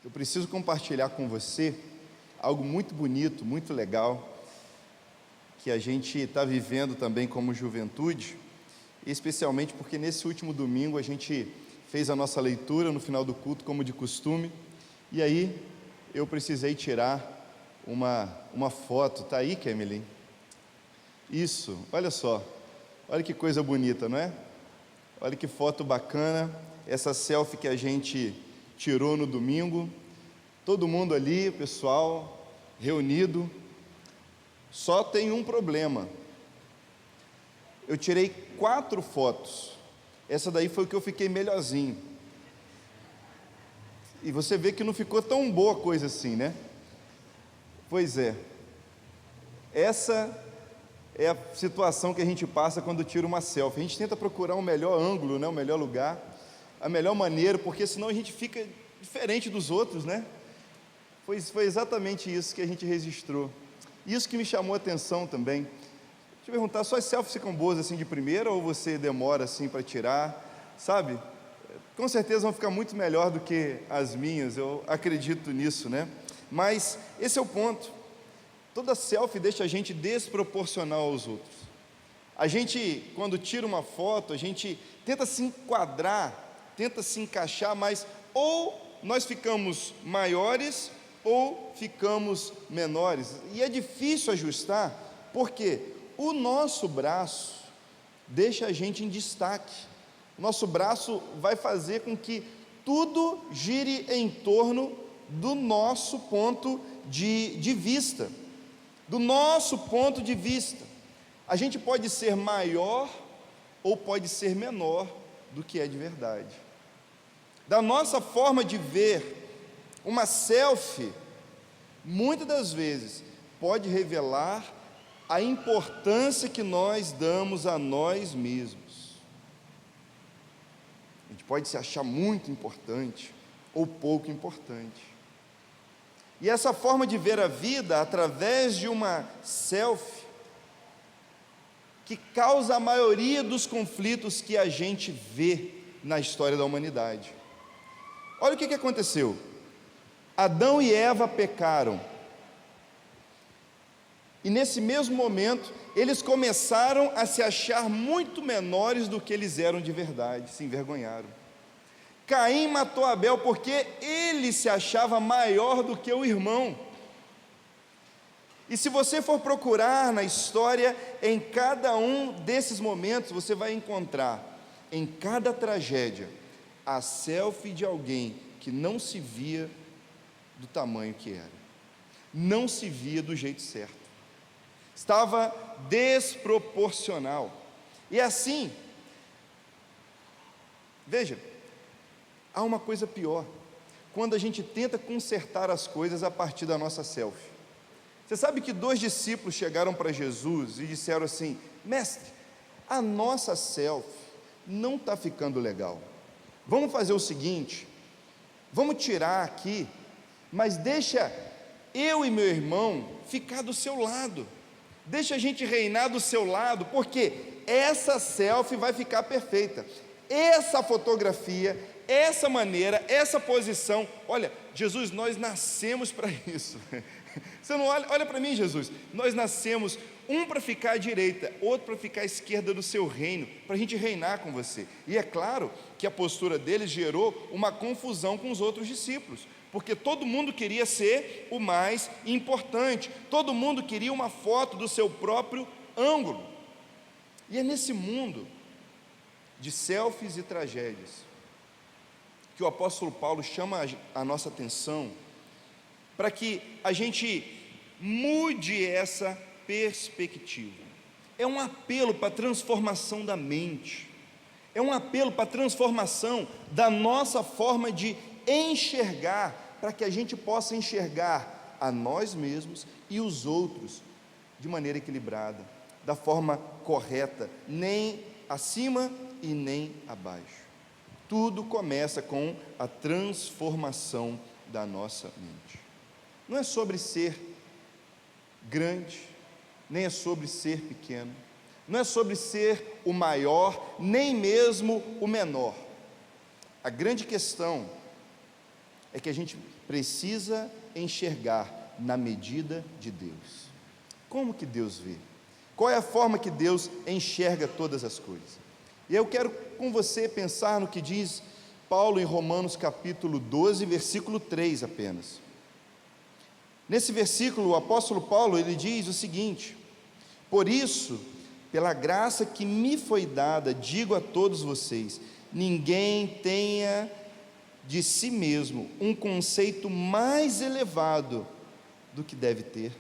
Eu preciso compartilhar com você algo muito bonito, muito legal, que a gente está vivendo também como juventude, especialmente porque nesse último domingo a gente fez a nossa leitura no final do culto, como de costume, e aí eu precisei tirar uma foto. Está aí, Kemelin? Isso, olha só, olha que coisa bonita, não é? Olha que foto bacana, essa selfie que a gente tirou no domingo, todo mundo ali, pessoal, reunido. Só tem um problema, eu tirei 4 fotos, essa daí foi o que eu fiquei melhorzinho, e você vê que não ficou tão boa a coisa assim, né? Pois é, essa é a situação que a gente passa quando tira uma selfie. A gente tenta procurar um melhor ângulo, né? O melhor lugar, a melhor maneira, porque senão a gente fica diferente dos outros, né? Foi exatamente isso que a gente registrou. Isso que me chamou a atenção também. Deixa eu perguntar, suas selfies ficam boas assim de primeira ou você demora assim para tirar? Sabe? Com certeza vão ficar muito melhor do que as minhas, eu acredito nisso, né? Mas esse é o ponto. Toda selfie deixa a gente desproporcional aos outros. A gente, quando tira uma foto, a gente tenta se enquadrar, tenta se encaixar, mas ou nós ficamos maiores ou ficamos menores. E é difícil ajustar, porque o nosso braço deixa a gente em destaque. O nosso braço vai fazer com que tudo gire em torno do nosso ponto de vista. Do nosso ponto de vista, a gente pode ser maior ou pode ser menor do que é de verdade. Da nossa forma de ver, uma selfie, muitas das vezes, pode revelar a importância que nós damos a nós mesmos. A gente pode se achar muito importante ou pouco importante. E essa forma de ver a vida através de uma selfie, que causa a maioria dos conflitos que a gente vê na história da humanidade. Olha o que aconteceu. Adão e Eva pecaram. E nesse mesmo momento, eles começaram a se achar muito menores do que eles eram de verdade, se envergonharam. Caim matou Abel porque ele se achava maior do que o irmão. E se você for procurar na história, em cada um desses momentos, você vai encontrar, em cada tragédia, a selfie de alguém que não se via do tamanho que era, não se via do jeito certo, estava desproporcional. E assim, veja, há uma coisa pior, quando a gente tenta consertar as coisas a partir da nossa selfie. Você sabe que 2 discípulos chegaram para Jesus e disseram assim: mestre, a nossa selfie não está ficando legal, vamos fazer o seguinte, vamos tirar aqui, mas deixa eu e meu irmão ficar do seu lado, deixa a gente reinar do seu lado, porque essa selfie vai ficar perfeita, essa fotografia, essa maneira, essa posição. Olha, Jesus, nós nascemos para isso. Você não olha para mim, Jesus, nós nascemos, um para ficar à direita, outro para ficar à esquerda do seu reino, para a gente reinar com você. E é claro que a postura deles gerou uma confusão com os outros discípulos, porque todo mundo queria ser o mais importante, todo mundo queria uma foto do seu próprio ângulo. E é nesse mundo de selfies e tragédias que o apóstolo Paulo chama a nossa atenção para que a gente mude essa perspectiva. É um apelo para a transformação da mente, é um apelo para a transformação da nossa forma de enxergar, para que a gente possa enxergar a nós mesmos e os outros de maneira equilibrada, da forma correta, nem acima e nem abaixo. Tudo começa com a transformação da nossa mente. Não é sobre ser grande, nem é sobre ser pequeno, não é sobre ser o maior, nem mesmo o menor. A grande questão é que a gente precisa enxergar na medida de Deus. Como que Deus vê? Qual é a forma que Deus enxerga todas as coisas? E eu quero com você pensar no que diz Paulo em Romanos capítulo 12, versículo 3 apenas. Nesse versículo, o apóstolo Paulo, ele diz o seguinte: por isso, pela graça que me foi dada, digo a todos vocês, ninguém tenha de si mesmo um conceito mais elevado do que deve ter,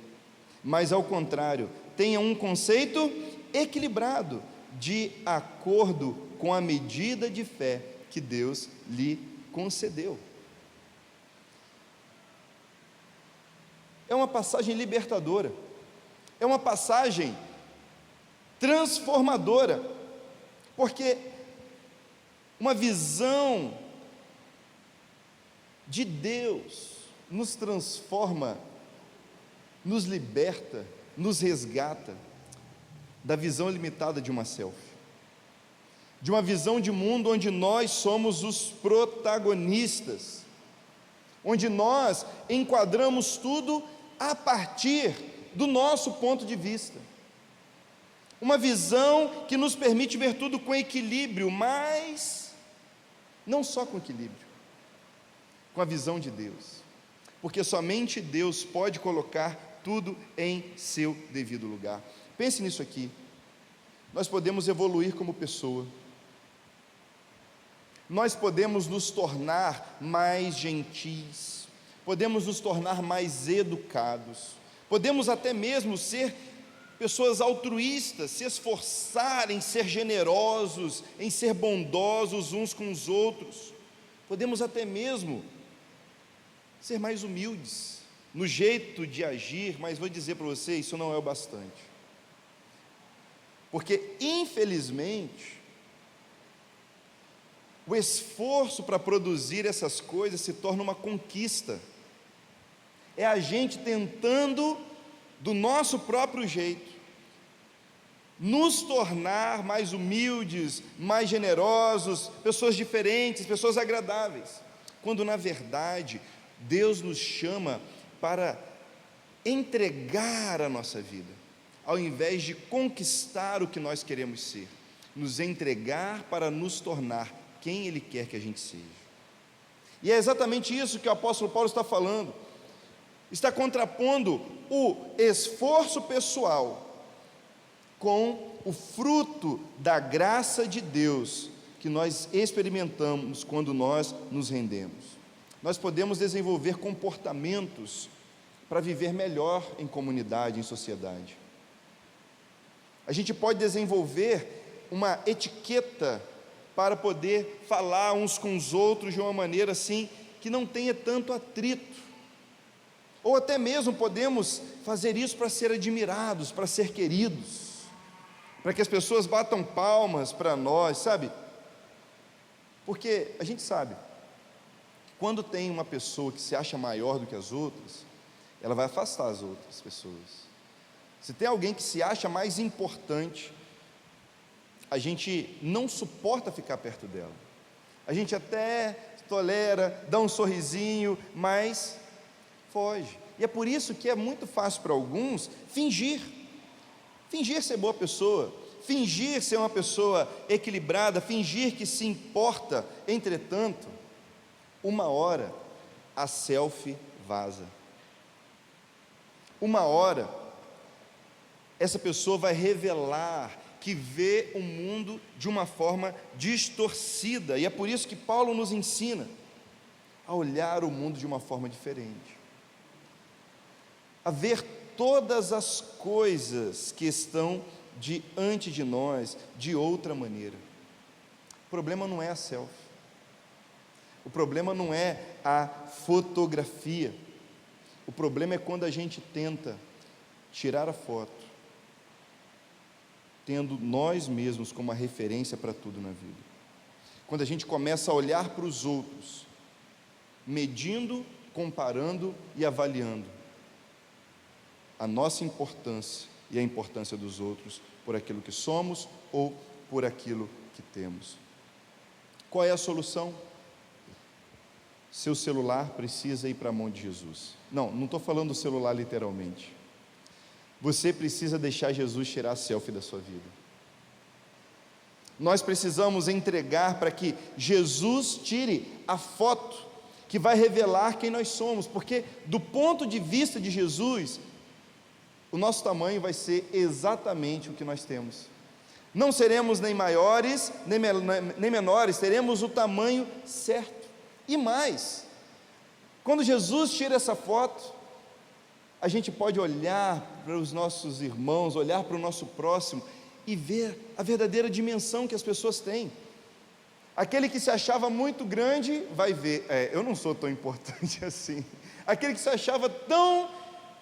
mas ao contrário, tenha um conceito equilibrado, de acordo com a medida de fé que Deus lhe concedeu. É uma passagem libertadora, é uma passagem transformadora, porque uma visão de Deus nos transforma, nos liberta, nos resgata da visão limitada de uma selfie, de uma visão de mundo onde nós somos os protagonistas, onde nós enquadramos tudo a partir do nosso ponto de vista, uma visão que nos permite ver tudo com equilíbrio, mas não só com equilíbrio, com a visão de Deus, porque somente Deus pode colocar tudo em seu devido lugar. Pense nisso aqui. Nós podemos evoluir como pessoa, nós podemos nos tornar mais gentis, podemos nos tornar mais educados, podemos até mesmo ser pessoas altruístas, se esforçar em ser generosos, em ser bondosos uns com os outros, podemos até mesmo ser mais humildes no jeito de agir, mas vou dizer para você, isso não é o bastante, porque infelizmente o esforço para produzir essas coisas se torna uma conquista, é a gente tentando do nosso próprio jeito nos tornar mais humildes, mais generosos, pessoas diferentes, pessoas agradáveis, quando na verdade Deus nos chama para entregar a nossa vida, ao invés de conquistar o que nós queremos ser, nos entregar para nos tornar quem Ele quer que a gente seja. E é exatamente isso que o apóstolo Paulo está falando, está contrapondo o esforço pessoal com o fruto da graça de Deus que nós experimentamos quando nós nos rendemos. Nós podemos desenvolver comportamentos para viver melhor em comunidade, em sociedade. A gente pode desenvolver uma etiqueta para poder falar uns com os outros de uma maneira assim que não tenha tanto atrito. Ou até mesmo podemos fazer isso para ser admirados, para ser queridos, para que as pessoas batam palmas para nós, sabe? Porque a gente sabe, quando tem uma pessoa que se acha maior do que as outras, ela vai afastar as outras pessoas. Se tem alguém que se acha mais importante, a gente não suporta ficar perto dela. A gente até tolera, dá um sorrisinho, mas foge. E é por isso que é muito fácil para alguns fingir ser boa pessoa, fingir ser uma pessoa equilibrada, fingir que se importa. Entretanto, uma hora a selfie vaza, uma hora essa pessoa vai revelar que vê o mundo de uma forma distorcida, e é por isso que Paulo nos ensina a olhar o mundo de uma forma diferente, a ver todas as coisas que estão diante de nós de outra maneira. O problema não é a selfie, o problema não é a fotografia, o problema é quando a gente tenta tirar a foto tendo nós mesmos como a referência para tudo na vida, quando a gente começa a olhar para os outros, medindo, comparando e avaliando a nossa importância e a importância dos outros por aquilo que somos ou por aquilo que temos. Qual é a solução? seu celular precisa ir para a mão de Jesus. Não estou falando do celular literalmente. Você precisa deixar Jesus tirar a selfie da sua vida. Nós precisamos entregar para que Jesus tire a foto que vai revelar quem nós somos, porque do ponto de vista de Jesus, o nosso tamanho vai ser exatamente o que nós temos. Não seremos nem maiores, nem menores, teremos o tamanho certo. E mais, quando Jesus tira essa foto, a gente pode olhar para os nossos irmãos, olhar para o nosso próximo e ver a verdadeira dimensão que as pessoas têm. Aquele que se achava muito grande vai ver, eu não sou tão importante assim. Aquele que se achava tão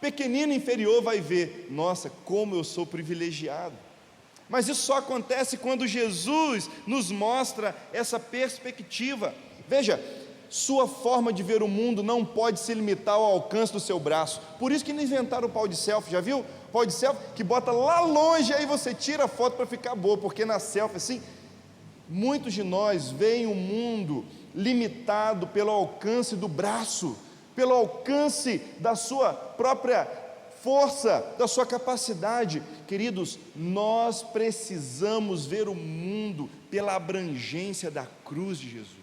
pequenino, inferior, vai ver, nossa, como eu sou privilegiado. Mas isso só acontece quando Jesus nos mostra essa perspectiva. Veja, sua forma de ver o mundo não pode se limitar ao alcance do seu braço. Por isso que não inventaram o pau de selfie, já viu? Pau de selfie que bota lá longe, aí você tira a foto para ficar boa, porque na selfie assim, muitos de nós veem o mundo limitado pelo alcance do braço, pelo alcance da sua própria força, da sua capacidade. Queridos, nós precisamos ver o mundo pela abrangência da cruz de Jesus.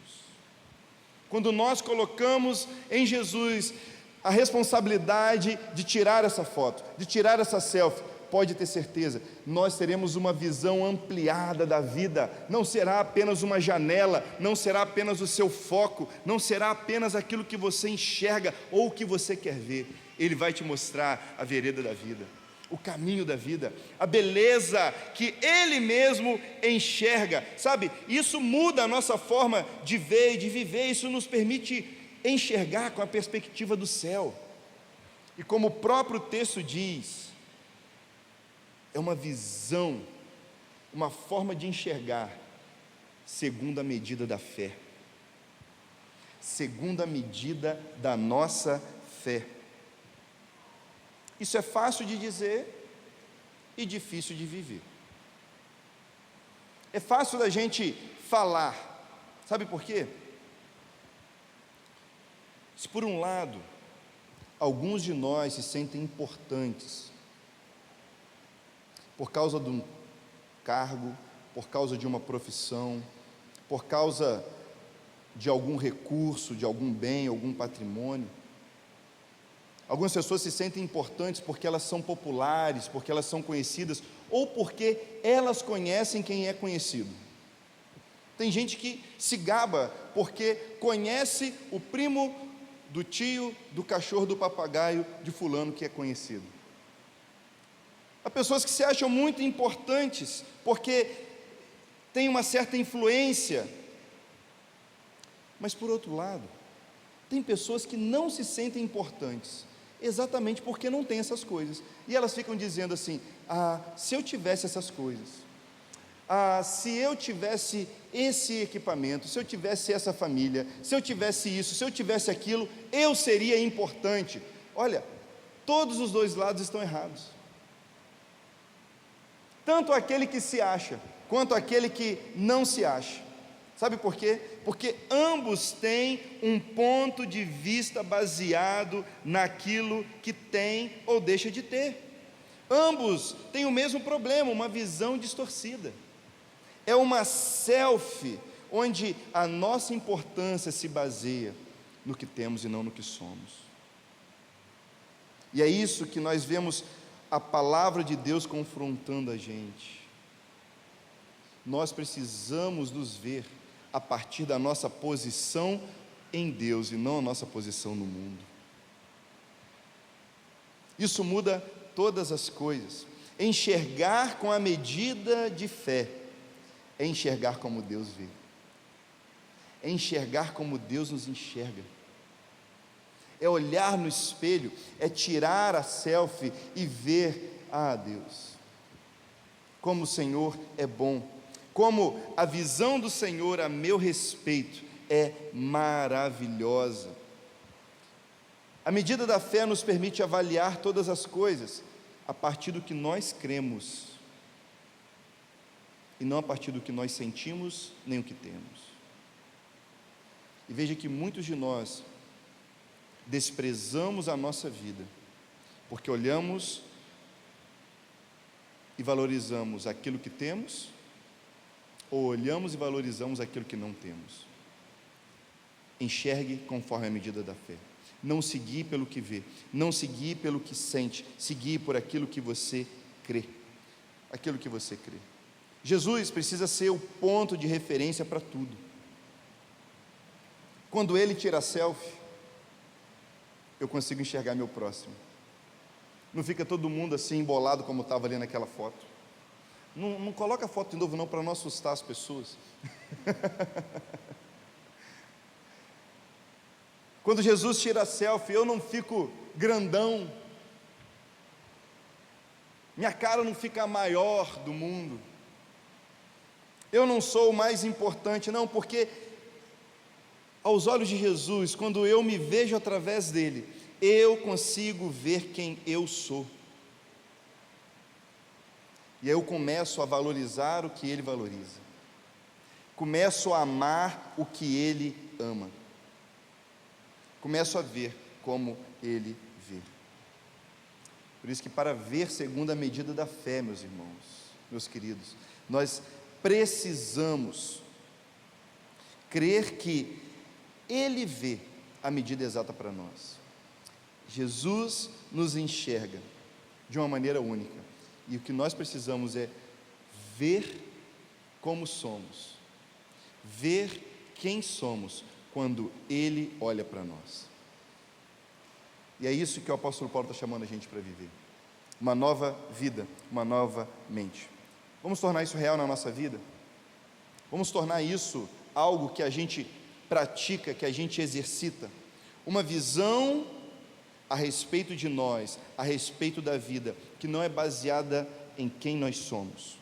Quando nós colocamos em Jesus a responsabilidade de tirar essa foto, de tirar essa selfie, pode ter certeza, nós teremos uma visão ampliada da vida. Não será apenas uma janela, não será apenas o seu foco, não será apenas aquilo que você enxerga ou o que você quer ver. Ele vai te mostrar a vereda da vida, o caminho da vida, a beleza que Ele mesmo enxerga, sabe? Isso muda a nossa forma de ver e de viver, isso nos permite enxergar com a perspectiva do céu. E como o próprio texto diz, é uma visão, uma forma de enxergar segundo a medida da fé, segundo a medida da nossa fé. Isso é fácil de dizer e difícil de viver. É fácil da gente falar, sabe por quê? Se por um lado, alguns de nós se sentem importantes, por causa de um cargo, por causa de uma profissão, por causa de algum recurso, de algum bem, algum patrimônio. Algumas pessoas se sentem importantes porque elas são populares, porque elas são conhecidas, ou porque elas conhecem quem é conhecido. Tem gente que se gaba porque conhece o primo do tio, do cachorro, do papagaio de fulano que é conhecido. Há pessoas que se acham muito importantes porque têm uma certa influência, mas por outro lado, tem pessoas que não se sentem importantes, exatamente porque não têm essas coisas, e elas ficam dizendo assim: se eu tivesse essas coisas, se eu tivesse esse equipamento, se eu tivesse essa família, se eu tivesse isso, se eu tivesse aquilo, eu seria importante. Olha, todos os dois lados estão errados, tanto aquele que se acha, quanto aquele que não se acha. Sabe por quê? Porque ambos têm um ponto de vista baseado naquilo que tem ou deixa de ter. Ambos têm o mesmo problema, uma visão distorcida. É uma selfie onde a nossa importância se baseia no que temos e não no que somos. E é isso que nós vemos a palavra de Deus confrontando a gente. Nós precisamos nos ver a partir da nossa posição em Deus e não a nossa posição no mundo. Isso muda todas as coisas. Enxergar com a medida de fé é enxergar como Deus vê, é enxergar como Deus nos enxerga, é olhar no espelho, é tirar a selfie e ver: Deus, como o Senhor é bom, como a visão do Senhor a meu respeito é maravilhosa. A medida da fé nos permite avaliar todas as coisas a partir do que nós cremos, e não a partir do que nós sentimos, nem o que temos. E veja que muitos de nós desprezamos a nossa vida, porque olhamos e valorizamos aquilo que temos, ou olhamos e valorizamos aquilo que não temos. Enxergue conforme a medida da fé. Não se guie pelo que vê, não se guie pelo que sente, se guie por aquilo que você crê. Aquilo que você crê. Jesus precisa ser o ponto de referência para tudo. Quando Ele tira selfie, eu consigo enxergar meu próximo. Não fica todo mundo assim embolado como estava ali naquela foto. Não coloca a foto de novo não, para não assustar as pessoas. Quando Jesus tira selfie, eu não fico grandão, minha cara não fica a maior do mundo, eu não sou o mais importante, não, porque aos olhos de Jesus, quando eu me vejo através dele, eu consigo ver quem eu sou, e aí eu começo a valorizar o que ele valoriza, começo a amar o que ele ama, começo a ver como ele vê. Por isso que para ver segundo a medida da fé, meus irmãos, meus queridos, nós precisamos crer que Ele vê a medida exata para nós. Jesus nos enxerga de uma maneira única, e o que nós precisamos é ver como somos, ver quem somos, quando Ele olha para nós. E é isso que o apóstolo Paulo está chamando a gente para viver, uma nova vida, uma nova mente. Vamos tornar isso real na nossa vida? Vamos tornar isso algo que a gente pratica, que a gente exercita, uma visão a respeito de nós, a respeito da vida, que não é baseada em quem nós somos,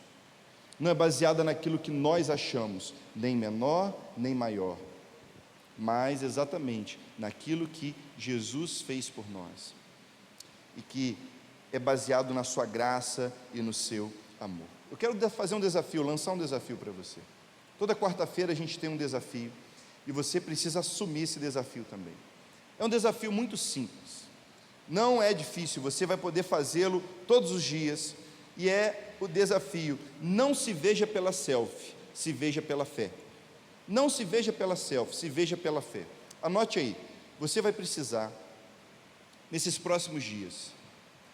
não é baseada naquilo que nós achamos, nem menor, nem maior, mas exatamente naquilo que Jesus fez por nós, e que é baseado na sua graça e no seu amor. Eu quero fazer um desafio, lançar um desafio para você. Toda quarta-feira a gente tem um desafio, e você precisa assumir esse desafio também. É um desafio muito simples, não é difícil, você vai poder fazê-lo todos os dias, e é o desafio: não se veja pela selfie, se veja pela fé. Não se veja pela selfie, se veja pela fé. Anote aí, você vai precisar, nesses próximos dias,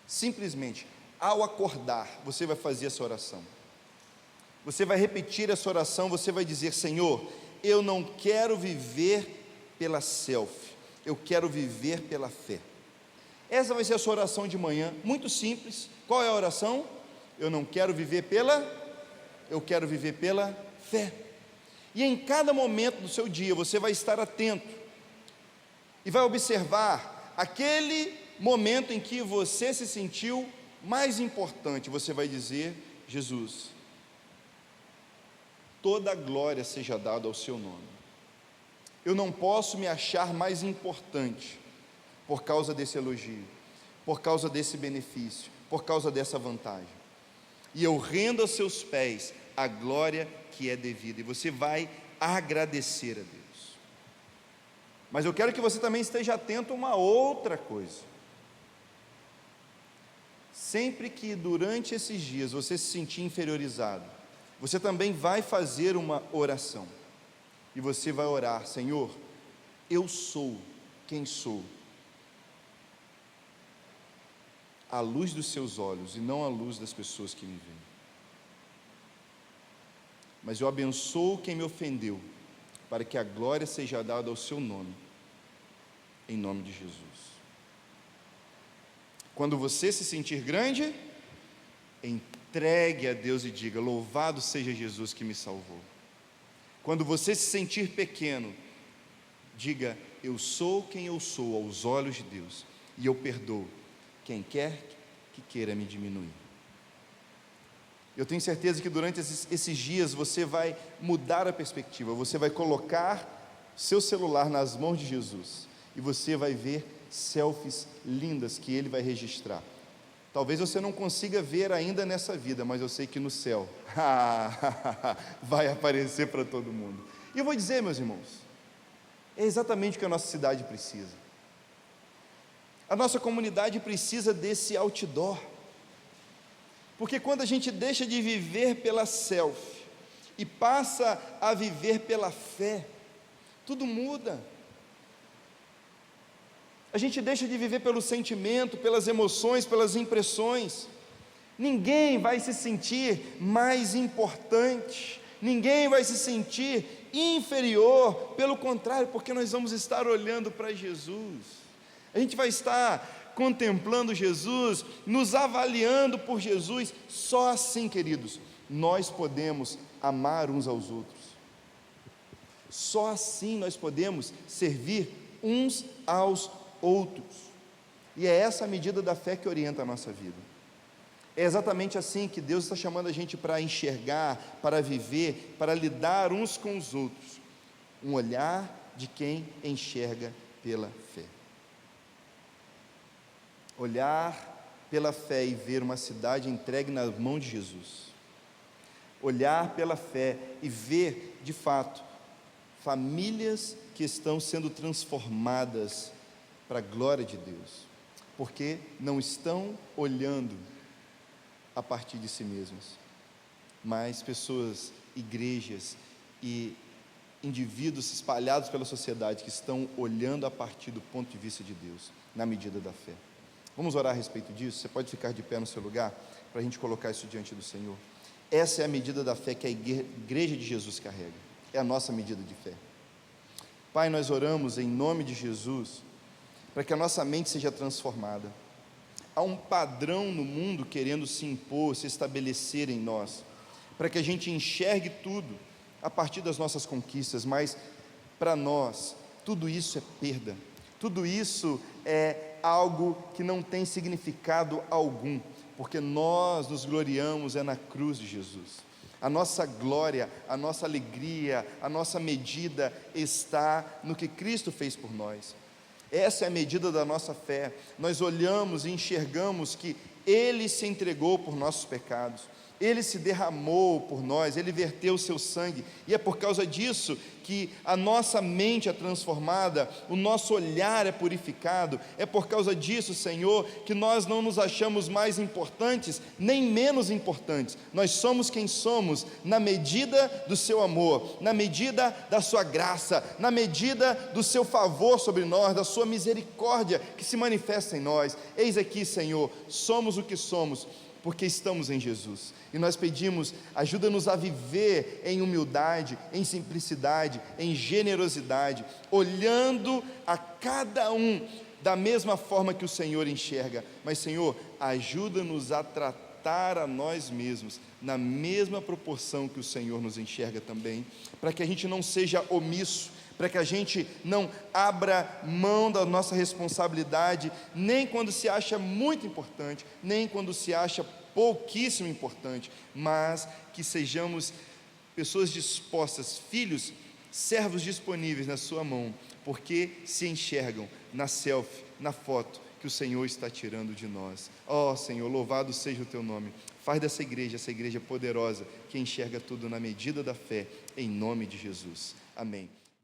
simplesmente, ao acordar, você vai fazer essa oração. Você vai repetir essa oração, você vai dizer: Senhor, eu não quero viver pela selfie, eu quero viver pela fé. Essa vai ser a sua oração de manhã, muito simples. Qual é a oração? Eu quero viver pela fé. E em cada momento do seu dia, você vai estar atento, e vai observar aquele momento em que você se sentiu mais importante. Você vai dizer: Jesus, toda a glória seja dada ao seu nome. Eu não posso me achar mais importante por causa desse elogio, por causa desse benefício, por causa dessa vantagem, e eu rendo aos seus pés a glória que é devida, e você vai agradecer a Deus. Mas eu quero que você também esteja atento a uma outra coisa. Sempre que durante esses dias você se sentir inferiorizado, você também vai fazer uma oração, e você vai orar: Senhor, eu sou quem sou, à luz dos seus olhos e não à luz das pessoas que me veem. Mas eu abençoo quem me ofendeu, para que a glória seja dada ao seu nome, em nome de Jesus. Quando você se sentir grande, entregue a Deus e diga: louvado seja Jesus que me salvou. Quando você se sentir pequeno, diga: eu sou quem eu sou aos olhos de Deus, e eu perdoo quem quer que queira me diminuir. Eu tenho certeza que durante esses dias você vai mudar a perspectiva, você vai colocar seu celular nas mãos de Jesus, e você vai ver selfies lindas que Ele vai registrar. Talvez você não consiga ver ainda nessa vida, mas eu sei que no céu vai aparecer para todo mundo. E eu vou dizer, meus irmãos, É exatamente o que a nossa cidade precisa. A nossa comunidade precisa desse outdoor. Porque quando a gente deixa de viver pela selfie e passa a viver pela fé, tudo muda. A gente deixa de viver pelo sentimento, pelas emoções, pelas impressões. Ninguém vai se sentir mais importante, ninguém vai se sentir inferior, pelo contrário, porque nós vamos estar olhando para Jesus. A gente vai estar contemplando Jesus, nos avaliando por Jesus. Só assim, queridos, nós podemos amar uns aos outros. Só assim nós podemos servir uns aos outros. E é essa a medida da fé que orienta a nossa vida. É exatamente assim que Deus está chamando a gente para enxergar, para viver, para lidar uns com os outros. Um olhar de quem enxerga pela fé. Olhar pela fé e ver uma cidade entregue na mão de Jesus. Olhar pela fé e ver, de fato, famílias que estão sendo transformadas para a glória de Deus, porque não estão olhando a partir de si mesmas, mas pessoas, igrejas e indivíduos espalhados pela sociedade que estão olhando a partir do ponto de vista de Deus, na medida da fé. Vamos orar a respeito disso? Você pode ficar de pé no seu lugar, para a gente colocar isso diante do Senhor. Essa é a medida da fé que a igreja de Jesus carrega, é a nossa medida de fé. Pai, nós oramos em nome de Jesus, para que a nossa mente seja transformada. Há um padrão no mundo querendo se impor, se estabelecer em nós, para que a gente enxergue tudo a partir das nossas conquistas, mas para nós, tudo isso é perda, tudo isso é algo que não tem significado algum, porque nós nos gloriamos na cruz de Jesus. A nossa glória, a nossa alegria, a nossa medida está no que Cristo fez por nós. Essa é a medida da nossa fé. Nós olhamos e enxergamos que Ele se entregou por nossos pecados, Ele se derramou por nós, Ele verteu o seu sangue, e é por causa disso que a nossa mente é transformada, o nosso olhar é purificado. É por causa disso, Senhor, que nós não nos achamos mais importantes, nem menos importantes. Nós somos quem somos, na medida do seu amor, na medida da sua graça, na medida do seu favor sobre nós, da sua misericórdia que se manifesta em nós. Eis aqui, Senhor, somos o que somos, porque estamos em Jesus, e nós pedimos, ajuda-nos a viver em humildade, em simplicidade, em generosidade, olhando a cada um da mesma forma que o Senhor enxerga, mas Senhor, ajuda-nos a tratar a nós mesmos na mesma proporção que o Senhor nos enxerga também, para que a gente não seja omisso, para que a gente não abra mão da nossa responsabilidade, nem quando se acha muito importante, nem quando se acha pouquíssimo importante, mas que sejamos pessoas dispostas, filhos, servos disponíveis na sua mão, porque se enxergam na selfie, na foto que o Senhor está tirando de nós. Ó Senhor, louvado seja o teu nome. Faz dessa igreja, essa igreja poderosa, que enxerga tudo na medida da fé, em nome de Jesus. Amém.